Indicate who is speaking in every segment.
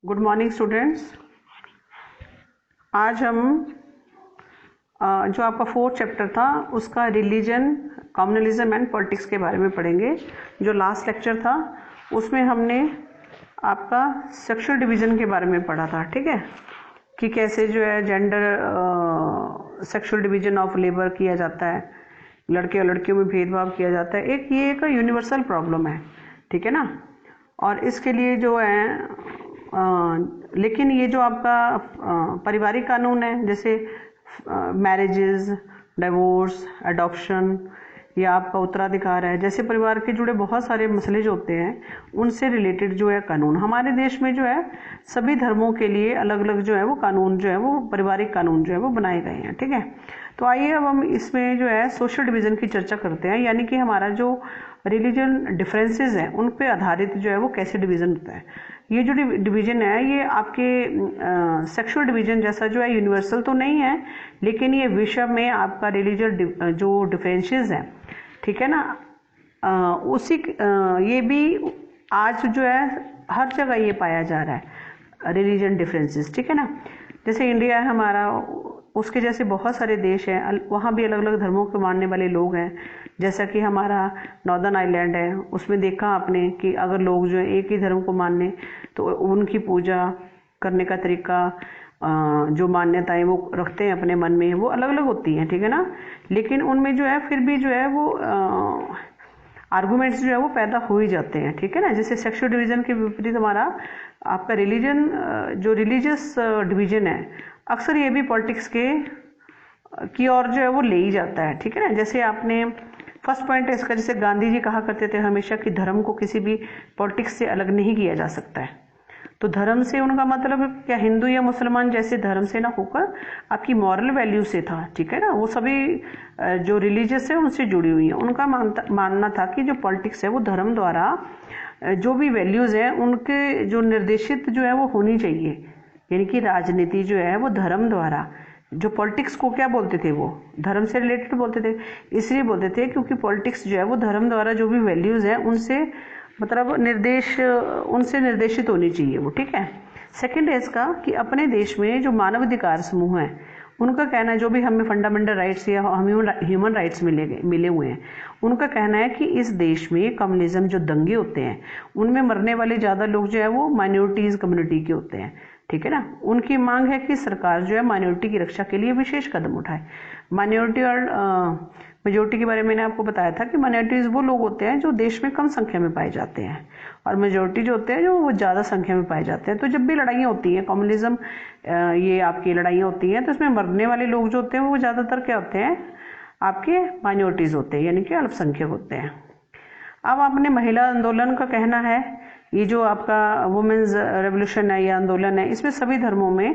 Speaker 1: Good morning students. आज हम जो आपका फोर्थ चैप्टर था उसका रिलीजन, कम्युनलिज्म एंड पॉलिटिक्स के बारे में पढ़ेंगे। जो लास्ट लेक्चर था उसमें हमने आपका सेक्सुअल डिवीज़न के बारे में पढ़ा था, ठीक है, कि कैसे जो है gender sexual division of labour किया जाता है, लड़के और लड़कियों में भेदभाव किया जाता है। ये एक यूनिवर्सल प्रॉब्लम है, ठीक है ना। और इसके लिए जो है लेकिन ये जो आपका पारिवारिक कानून है, जैसे मैरिजेस, डिवोर्स, अडॉप्शन या आपका उत्तराधिकार है, जैसे परिवार के जुड़े बहुत सारे मसले जो होते हैं उनसे रिलेटेड जो है कानून हमारे देश में जो है सभी धर्मों के लिए अलग अलग जो है वो कानून जो है वो पारिवारिक कानून जो है वो बनाए गए हैं, ठीक है। तो आइए अब हम इसमें जो है सोशल डिवीज़न की चर्चा करते हैं, यानी कि हमारा जो रिलीजन डिफरेंसेस हैं उन पे आधारित जो है वो कैसे डिवीज़न होता है। ये जो डिवीज़न है ये आपके सेक्सुअल डिवीज़न जैसा जो है यूनिवर्सल तो नहीं है, लेकिन ये विश्व में आपका रिलीजन जो डिफरेंसेस हैं, ठीक है ना, ये भी आज जो है हर जगह ये पाया जा रहा है रिलीजन डिफरेंसेस, ठीक है ना। जैसे इंडिया है हमारा, उसके जैसे बहुत सारे देश हैं, वहाँ भी अलग अलग धर्मों को मानने वाले लोग हैं। जैसा कि हमारा नॉर्दर्न आइलैंड है, उसमें देखा आपने कि अगर लोग जो है एक ही धर्म को मानने तो उनकी पूजा करने का तरीका, जो मान्यताएं वो रखते हैं अपने मन में, वो अलग अलग होती हैं, ठीक है ना। लेकिन उनमें जो है फिर भी जो है वो आर्गूमेंट्स जो है वो पैदा हो ही जाते हैं, ठीक है ना। जैसे सेक्सुअल डिवीज़न के विपरीत हमारा आपका रिलीजन जो रिलीजियस डिवीज़न है, अक्सर ये भी पॉलिटिक्स की ओर जो है वो ले ही जाता है, ठीक है ना। जैसे आपने फर्स्ट पॉइंट है इसका, जैसे गांधी जी कहा करते थे हमेशा कि धर्म को किसी भी पॉलिटिक्स से अलग नहीं किया जा सकता है। तो धर्म से उनका मतलब क्या हिंदू या मुसलमान जैसे धर्म से ना होकर आपकी मॉरल वैल्यू से था, ठीक है ना। वो सभी जो रिलीजियस है उनसे जुड़ी हुई है। उनका मानना था कि जो पॉलिटिक्स है वो धर्म द्वारा जो भी वैल्यूज़ हैं उनके जो निर्देशित जो है वो होनी चाहिए, यानी कि राजनीति जो है वो धर्म द्वारा, जो पॉलिटिक्स को क्या बोलते थे वो धर्म से रिलेटेड बोलते थे, इसलिए बोलते थे क्योंकि पॉलिटिक्स जो है वो धर्म द्वारा जो भी वैल्यूज़ हैं उनसे मतलब उनसे निर्देशित होनी चाहिए वो, ठीक है। सेकंड है इसका कि अपने देश में जो मानवाधिकार समूह हैं उनका कहना है, जो भी हमें फंडामेंटल राइट्स या ह्यूमन राइट्स मिले हुए हैं, उनका कहना है कि इस देश में कम्युनिज्म जो दंगे होते हैं उनमें मरने वाले ज़्यादा लोग जो है वो माइनॉरिटीज़ कम्युनिटी के होते हैं, ठीक है ना। उनकी मांग है कि सरकार जो है माइनॉरिटी की रक्षा के लिए विशेष कदम उठाए। माइनॉरिटी और मेजोरिटी के बारे में मैंने आपको बताया था कि माइनॉरिटीज़ वो लोग होते हैं जो देश में कम संख्या में पाए जाते हैं, और मेजोरिटी जो होते हैं जो वो ज़्यादा संख्या में पाए जाते हैं। तो जब भी लड़ाइयाँ होती हैं कम्युनिज्म, ये आपकी लड़ाइयाँ होती हैं, तो इसमें मरने वाले लोग जो होते हैं वो ज़्यादातर क्या होते हैं, आपके माइनॉरिटीज़ होते हैं, यानी कि अल्पसंख्यक होते हैं। अब आपने महिला आंदोलन का कहना है, ये जो आपका वुमेन्स रेवोल्यूशन है या आंदोलन है, इसमें सभी धर्मों में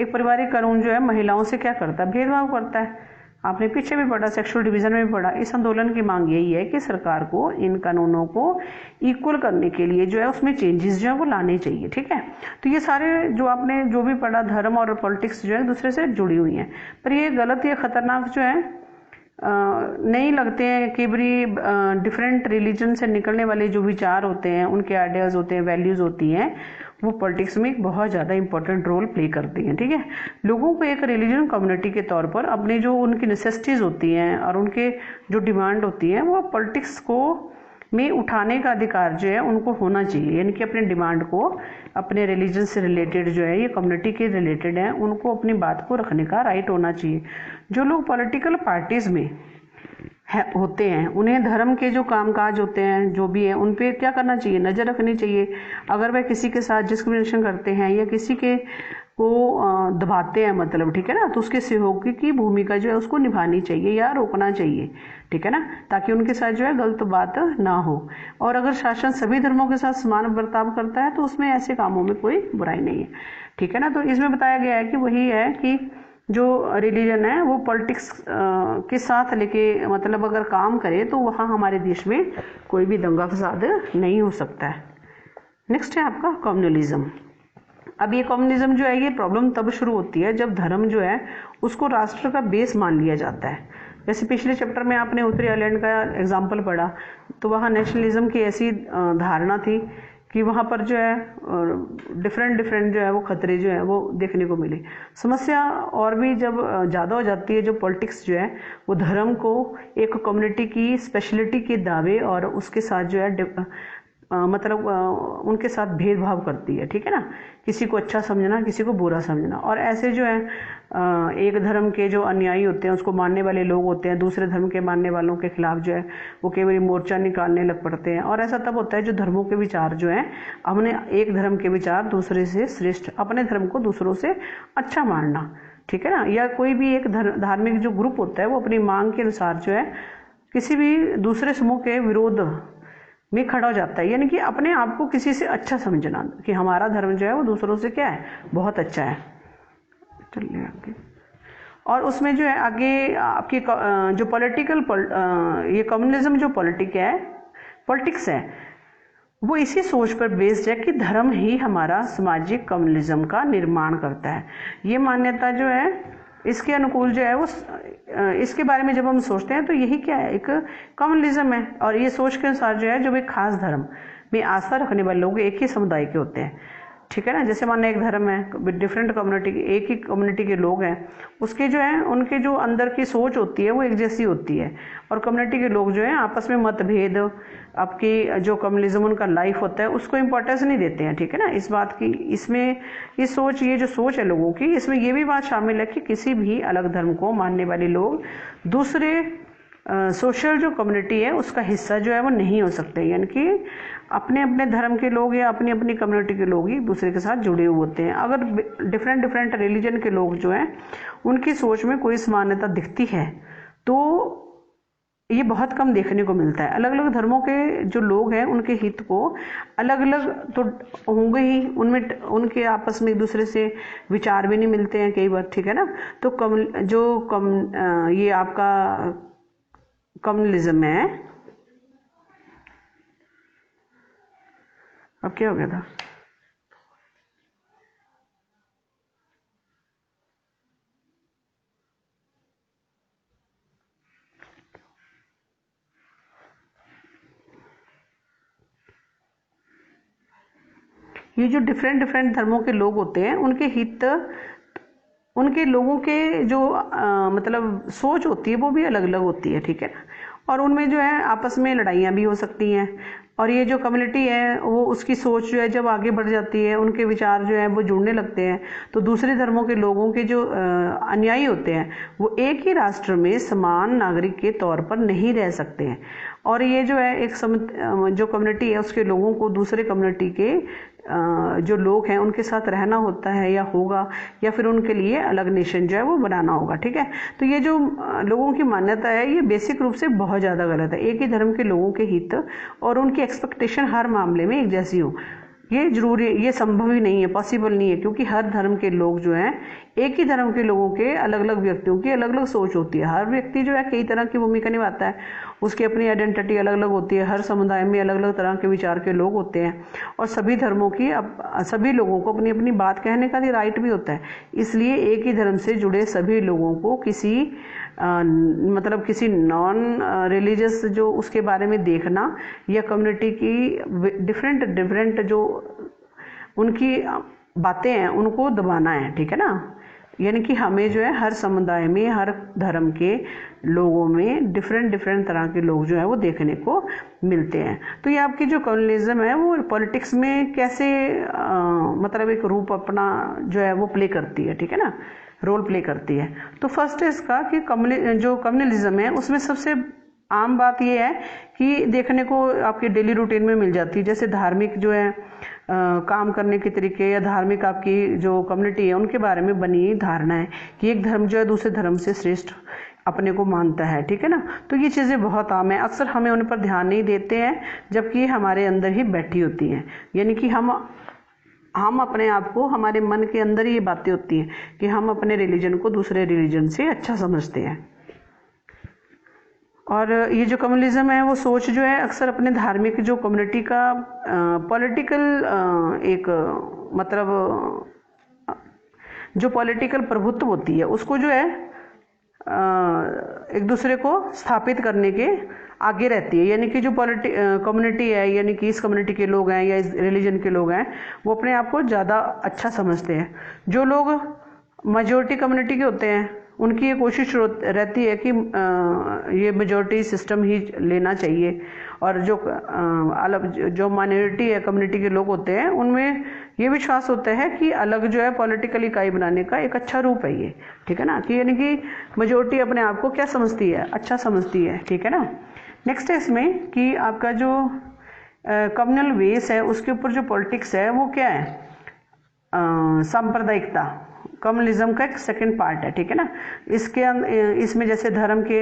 Speaker 1: एक पारिवारिक कानून जो है महिलाओं से क्या करता है, भेदभाव करता है। आपने पीछे भी पढ़ा, सेक्सुअल डिवीज़न में भी पढ़ा। इस आंदोलन की मांग यही है कि सरकार को इन कानूनों को इक्वल करने के लिए जो है उसमें चेंजेस जो है वो लाने चाहिए, ठीक है। तो ये सारे जो आपने जो भी पढ़ा, धर्म और पॉलिटिक्स जो है दूसरे से जुड़ी हुई हैं, पर ये गलत या खतरनाक जो है नहीं लगते हैं। कि बड़ी डिफरेंट रिलीजन से निकलने वाले जो विचार होते हैं, उनके आइडियाज़ होते हैं, वैल्यूज़ होती हैं, वो पॉलिटिक्स में एक बहुत ज़्यादा इंपॉर्टेंट रोल प्ले करती हैं, ठीक है। लोगों को एक रिलीजन कम्युनिटी के तौर पर अपनी जो उनकी नेसेसिटीज़ होती हैं और उनके जो डिमांड होती हैं वो पॉलिटिक्स को में उठाने का अधिकार जो है उनको होना चाहिए, यानी कि अपने डिमांड को अपने रिलीजन से रिलेटेड जो है, ये कम्युनिटी के रिलेटेड है, उनको अपनी बात को रखने का राइट होना चाहिए। जो लोग पॉलिटिकल पार्टीज़ में होते हैं उन्हें धर्म के जो कामकाज होते हैं जो भी है उन पे क्या करना चाहिए, नज़र रखनी चाहिए। अगर वह किसी के साथ डिस्क्रिमिनेशन करते हैं या किसी के को दबाते हैं मतलब, ठीक है ना, तो उसके सहयोगी की भूमिका जो है उसको निभानी चाहिए या रोकना चाहिए, ठीक है ना, ताकि उनके साथ जो है गलत बात ना हो। और अगर शासन सभी धर्मों के साथ समान बर्ताव करता है तो उसमें ऐसे कामों में कोई बुराई नहीं है, ठीक है ना। तो इसमें बताया गया है कि वही है कि जो रिलीजन है वो पॉलिटिक्स के साथ लेके मतलब अगर काम करे तो वहाँ हमारे देश में कोई भी दंगा फसाद नहीं हो सकता है। नेक्स्ट है आपका कम्युनलिज्म। अब ये कम्युनिज्म जो है ये प्रॉब्लम तब शुरू होती है जब धर्म जो है उसको राष्ट्र का बेस मान लिया जाता है। जैसे पिछले चैप्टर में आपने उत्तरी आयरलैंड का एग्जाम्पल पढ़ा, तो वहाँ नेशनलिज्म की ऐसी धारणा थी कि वहाँ पर जो है डिफरेंट डिफरेंट जो है वो खतरे जो है वो देखने को मिले। समस्या और भी जब ज़्यादा हो जाती है, जो पॉलिटिक्स जो है वो धर्म को एक कम्युनिटी की स्पेशलिटी के दावे और उसके साथ जो है मतलब उनके साथ भेदभाव करती है, ठीक है ना। किसी को अच्छा समझना, किसी को बुरा समझना, और ऐसे जो है एक धर्म के जो अनुयायी होते हैं, उसको मानने वाले लोग होते हैं, दूसरे धर्म के मानने वालों के खिलाफ जो है वो कई बार मोर्चा निकालने लग पड़ते हैं। और ऐसा तब होता है जो धर्मों के विचार जो हैं, अपने एक धर्म के विचार दूसरे से श्रेष्ठ, अपने धर्म को दूसरों से अच्छा मानना, ठीक है ना। या कोई भी एक धार्मिक जो ग्रुप होता है वो अपनी मांग के अनुसार जो है किसी भी दूसरे समूह के विरोध में खड़ा हो जाता है, यानी कि अपने आप को किसी से अच्छा समझना कि हमारा धर्म जो है वो दूसरों से क्या है, बहुत अच्छा है। चलिए आगे। और उसमें जो है आगे आपकी जो पॉलिटिकल ये कम्युनिज्म जो पॉलिटिक्स है वो इसी सोच पर बेस्ड है कि धर्म ही हमारा सामाजिक कम्युनिज्म का निर्माण करता है। ये मान्यता जो है इसके अनुकूल जो है वो इसके बारे में जब हम सोचते हैं तो यही क्या है, एक कम्युनिज्म है। और ये सोच के अनुसार जो है जब एक खास धर्म में आस्था रखने वाले लोग एक ही समुदाय के होते हैं, ठीक है ना। जैसे मानना एक धर्म है, डिफरेंट कम्युनिटी, एक ही कम्युनिटी के लोग हैं, उसके जो है उनके जो अंदर की सोच होती है वो एक जैसी होती है। और कम्युनिटी के लोग जो हैं आपस में मतभेद, आपकी जो कम्युनिज्म उनका लाइफ होता है उसको इम्पोर्टेंस नहीं देते हैं, ठीक है ना। इस बात की इसमें ये जो सोच है लोगों की, इसमें ये भी बात शामिल है कि किसी भी अलग धर्म को मानने वाले लोग दूसरे सोशल जो कम्युनिटी है उसका हिस्सा जो है वो नहीं हो सकते, यानी कि अपने अपने धर्म के लोग या अपनी अपनी कम्युनिटी के लोग ही एक दूसरे के साथ जुड़े हुए होते हैं। अगर डिफरेंट डिफरेंट रिलीजन के लोग जो हैं उनकी सोच में कोई समानता दिखती है तो ये बहुत कम देखने को मिलता है। अलग अलग धर्मों के जो लोग हैं उनके हित को अलग अलग तो होंगे ही, उनमें उनके आपस में एक दूसरे से विचार भी नहीं मिलते हैं कई बार, ठीक है ना। तो ये आपका कम्युनिज्म है, अब क्या हो गया था, ये जो डिफरेंट डिफरेंट धर्मों के लोग होते हैं उनके हित, उनके लोगों के जो मतलब सोच होती है वो भी अलग अलग होती है, ठीक है ना। और उनमें जो है आपस में लड़ाइयाँ भी हो सकती हैं। और ये जो कम्युनिटी है वो उसकी सोच जो है जब आगे बढ़ जाती है, उनके विचार जो है वो जुड़ने लगते हैं, तो दूसरे धर्मों के लोगों के जो अनुयायी होते हैं वो एक ही राष्ट्र में समान नागरिक के तौर पर नहीं रह सकते हैं। और ये जो है एक जो कम्युनिटी है उसके लोगों को दूसरे कम्युनिटी के जो लोग हैं उनके साथ रहना होता है या होगा, या फिर उनके लिए अलग नेशन जो है वो बनाना होगा, ठीक है। तो ये जो लोगों की मान्यता है ये बेसिक रूप से बहुत ज़्यादा गलत है। एक ही धर्म के लोगों के हित और उनकी एक्सपेक्टेशन हर मामले में एक जैसी हो, ये जरूरी, ये संभव ही नहीं है, पॉसिबल नहीं है, क्योंकि हर धर्म के लोग जो हैं, एक ही धर्म के लोगों के अलग अलग व्यक्तियों की अलग अलग सोच होती है। हर व्यक्ति जो है कई तरह की भूमिका निभाता है, उसकी अपनी आइडेंटिटी अलग अलग होती है, हर समुदाय में अलग अलग तरह के विचार के लोग होते हैं, और सभी धर्मों की सभी लोगों को अपनी अपनी बात कहने का भी राइट भी होता है। इसलिए एक ही धर्म से जुड़े सभी लोगों को किसी मतलब किसी नॉन रिलीजियस जो उसके बारे में देखना, या कम्युनिटी की डिफरेंट डिफरेंट जो उनकी बातें हैं उनको दबाना है, ठीक है ना। यानी कि हमें जो है हर समुदाय में, हर धर्म के लोगों में डिफरेंट डिफरेंट तरह के लोग जो है वो देखने को मिलते हैं। तो ये आपकी जो कम्युनलिज्म है वो पॉलिटिक्स में कैसे मतलब एक रूप अपना जो है वो प्ले करती है, ठीक है ना, रोल प्ले करती है। तो फर्स्ट है इसका कि जो कम्युनलिज्म है उसमें सबसे आम बात ये है कि देखने को आपके डेली रूटीन में मिल जाती है, जैसे धार्मिक जो है काम करने के तरीके, या धार्मिक आपकी जो कम्युनिटी है उनके बारे में बनी धारणा है कि एक धर्म जो है दूसरे धर्म से श्रेष्ठ अपने को मानता है, ठीक है ना। तो ये चीज़ें बहुत आम है, अक्सर हमें उन पर ध्यान नहीं देते हैं, जबकि हमारे अंदर ही बैठी होती हैं। यानी कि हम अपने आप को, हमारे मन के अंदर ही ये बातें होती हैं कि हम अपने रिलीजन को दूसरे रिलीजन से अच्छा समझते हैं। और ये जो कम्युनलिज्म है वो सोच जो है अक्सर अपने धार्मिक जो कम्युनिटी का पॉलिटिकल एक मतलब जो पॉलिटिकल प्रभुत्व होती है उसको जो है एक दूसरे को स्थापित करने के आगे रहती है। यानी कि जो कम्युनिटी है, यानी कि इस कम्युनिटी के लोग हैं या इस रिलीजन के लोग हैं, वो अपने आप को ज़्यादा अच्छा समझते हैं। जो लोग मेजॉरिटी कम्युनिटी के होते हैं, उनकी ये कोशिश रहती है कि ये मेजॉरिटी सिस्टम ही लेना चाहिए, और जो माइनॉरिटी है कम्युनिटी के लोग होते हैं, उनमें ये विश्वास होता है कि अलग जो है पॉलिटिकल इकाई बनाने का एक अच्छा रूप है ये, ठीक है ना, कि यानी कि मेजॉरिटी अपने आप को क्या समझती है, अच्छा समझती है, ठीक है ना। नेक्स्ट है इसमें कि आपका जो कम्युनल वेस है उसके ऊपर जो पॉलिटिक्स है वो क्या है, सांप्रदायिकता, कम्युनलिज्म का एक सेकंड पार्ट है, ठीक है ना। इसमें जैसे धर्म के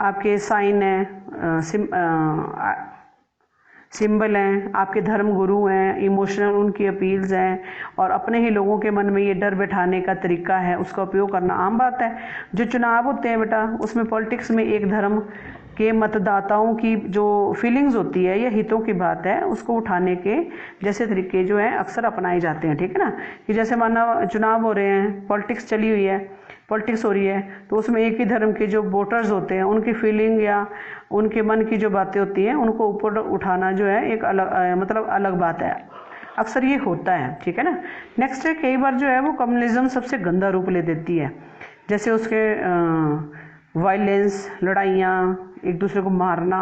Speaker 1: आपके साइन हैं, सिंबल हैं, आपके धर्म गुरु हैं, इमोशनल उनकी अपील्स हैं, और अपने ही लोगों के मन में ये डर बैठाने का तरीका है, उसका उपयोग करना आम बात है। जो चुनाव होते हैं बेटा, उसमें पॉलिटिक्स में एक धर्म के मतदाताओं की जो फीलिंग्स होती है या हितों की बात है, उसको उठाने के जैसे तरीके जो है अक्सर अपनाए जाते हैं, ठीक है ना। कि जैसे माना चुनाव हो रहे हैं, पॉलिटिक्स चली हुई है, पॉलिटिक्स हो रही है, तो उसमें एक ही धर्म के जो वोटर्स होते हैं, उनकी फीलिंग या उनके मन की जो बातें होती हैं, उनको ऊपर उठाना जो है एक अलग अलग बात है, अक्सर ये होता है, ठीक है ना। नेक्स्ट है, कई बार जो है वो कम्युनलिज्म सबसे गंदा रूप ले देती है, जैसे उसके वायलेंस, लड़ाइयाँ, एक दूसरे को मारना,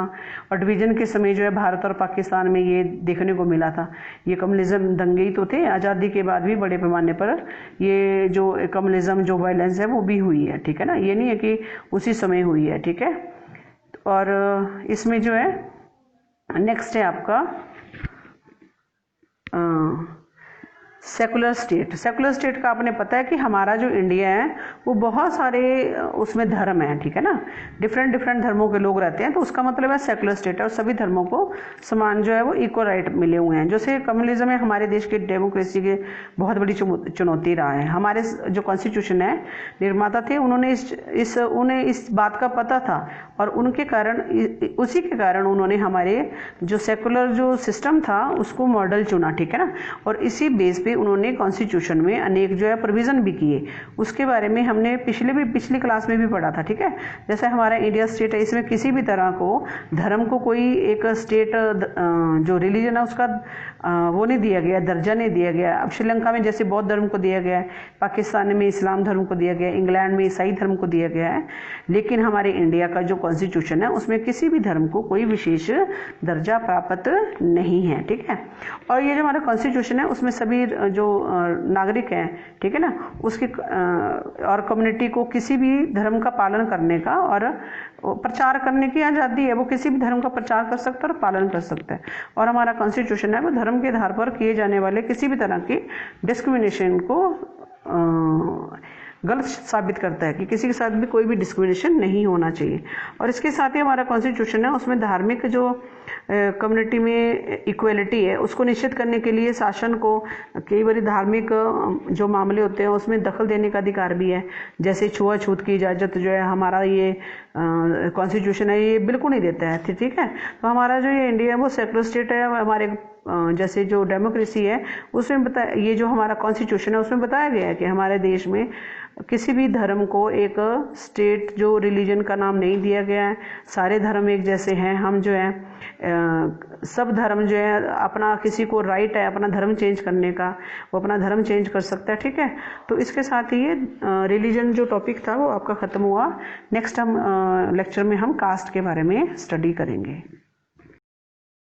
Speaker 1: और डिवीजन के समय जो है भारत और पाकिस्तान में ये देखने को मिला था। ये कम्युनलिज्म दंगे ही तो थे, आज़ादी के बाद भी बड़े पैमाने पर ये जो कम्युनलिज्म जो वायलेंस है वो भी हुई है, ठीक है ना। ये नहीं है कि उसी समय हुई है, ठीक है। और इसमें जो है नेक्स्ट है आपका सेकुलर स्टेट। सेकुलर स्टेट का आपने पता है कि हमारा जो इंडिया है वो बहुत सारे उसमें धर्म हैं, ठीक है ना, डिफरेंट धर्मों के लोग रहते हैं, तो उसका मतलब है सेकुलर स्टेट है, और सभी धर्मों को समान जो है वो इक्वल राइट मिले हुए हैं। जैसे कम्युनलिज्म है हमारे देश की डेमोक्रेसी के बहुत बड़ी चुनौती रहा है। हमारे जो कॉन्स्टिट्यूशन है, निर्माता थे, उन्होंने उन्हें इस बात का पता था, और उनके कारण, उसी के कारण उन्होंने हमारे जो सेकुलर जो सिस्टम था उसको मॉडल चुना, ठीक है ना। और इसी बेस पे उन्होंने कॉन्स्टिट्यूशन में अनेक जो है प्रोविजन भी किए, उसके बारे में हमने पिछली क्लास में भी पढ़ा था, ठीक है। जैसे हमारा इंडिया स्टेट है, इसमें किसी भी तरह को धर्म को कोई एक स्टेट जो रिलीजन है उसका वो नहीं दिया गया, दर्जा नहीं दिया गया। अब श्रीलंका में जैसे बौद्ध धर्म को दिया गया है, पाकिस्तान में इस्लाम धर्म को दिया गया है, इंग्लैंड में ईसाई धर्म को दिया गया है, लेकिन हमारे इंडिया का जो कॉन्स्टिट्यूशन है उसमें किसी भी धर्म को कोई विशेष दर्जा प्राप्त नहीं है, ठीक है। और ये जो हमारा कॉन्स्टिट्यूशन है उसमें सभी जो नागरिक हैं, ठीक है ना, उसकी और कम्युनिटी को किसी भी धर्म का पालन करने का और प्रचार करने की आज़ादी है। वो किसी भी धर्म का प्रचार कर सकता है और पालन कर सकता है। और हमारा कॉन्स्टिट्यूशन है वो धर्म के आधार पर किए जाने वाले किसी भी तरह की डिस्क्रिमिनेशन को गलत साबित करता है, कि किसी के साथ भी कोई भी डिस्क्रिमिनेशन नहीं होना चाहिए। और इसके साथ ही हमारा कॉन्स्टिट्यूशन है उसमें धार्मिक जो कम्युनिटी में इक्वलिटी है उसको निश्चित करने के लिए शासन को कई बार धार्मिक जो मामले होते हैं उसमें दखल देने का अधिकार भी है। जैसे छुआछूत की इजाज़त जो है हमारा ये कॉन्स्टिट्यूशन है ये बिल्कुल नहीं देता है, ठीक है। तो हमारा जो ये इंडिया है वो सेकुलर स्टेट है। हमारे जैसे जो डेमोक्रेसी है उसमें ये जो हमारा कॉन्स्टिट्यूशन है उसमें बताया गया है कि हमारे देश में किसी भी धर्म को एक स्टेट जो रिलीजन का नाम नहीं दिया गया है। सारे धर्म एक जैसे हैं। हम जो है सब धर्म जो है अपना, किसी को राइट है अपना धर्म चेंज करने का, वो अपना धर्म चेंज कर सकता है, ठीक है। तो इसके साथ ही ये रिलीजन जो टॉपिक था वो आपका ख़त्म हुआ। नेक्स्ट हम लेक्चर में हम कास्ट के बारे में स्टडी करेंगे।